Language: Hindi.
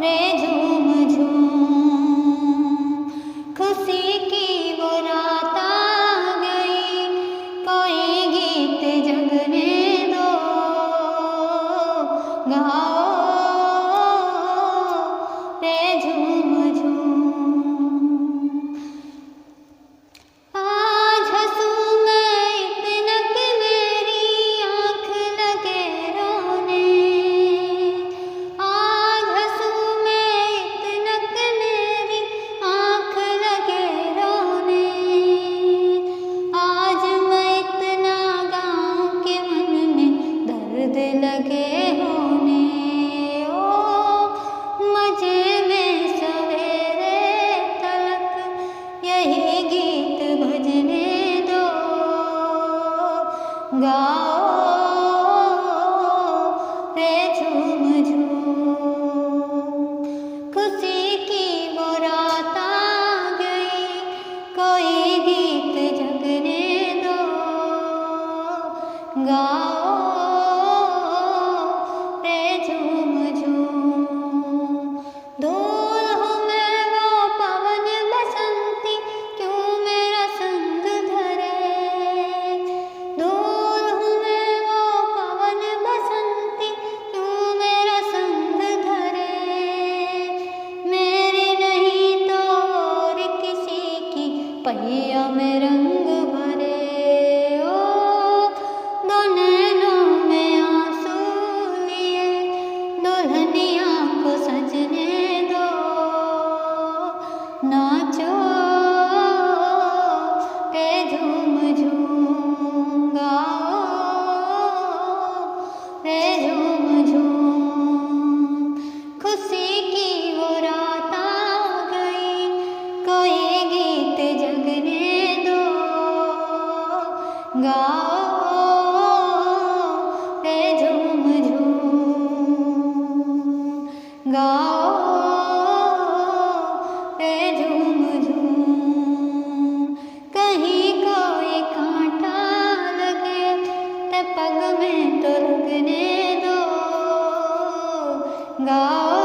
रे झूम झूम, खुशी की वो रात आ गई, कोई गीत जगने दो, गाओ रे झूम झूम। आज हंसूं मैं इतना कि मेरी आँख लगे रोने, आज हंसूं मैं इतना कि मेरी आँख लगे रोने, आज मैं इतना गाऊं कि मन में दर्द लगे होने। ओ मजे में सवेरे तलक यही गीत भजने दो, गाओ रे झूम झूम, खुशी की वो रात आ गई, कोई गीत जगने दो, गाओ रे झूम झूम। दूर हूँ मैं वो पवन बसंती, क्यों मेरा संग धरे, दूर हूँ मैं वो पवन बसंती, क्यों मेरा संग धरे, मेरी नहीं तो और किसी की पहिया में रंग भरे। ओ दो नैनों में आंसू लिए दुल्हनिया को सजने दो, नाचो रे झूम झूम, गाओ रे झूम झूम, खुशी की वो रात आ गई, कोई गीत जगने दो, गाओ रे झूम झूम, गाओ रे झूम झूम। कहीं कोई कांटा लगे ते पग में तो लगने दो, गाओ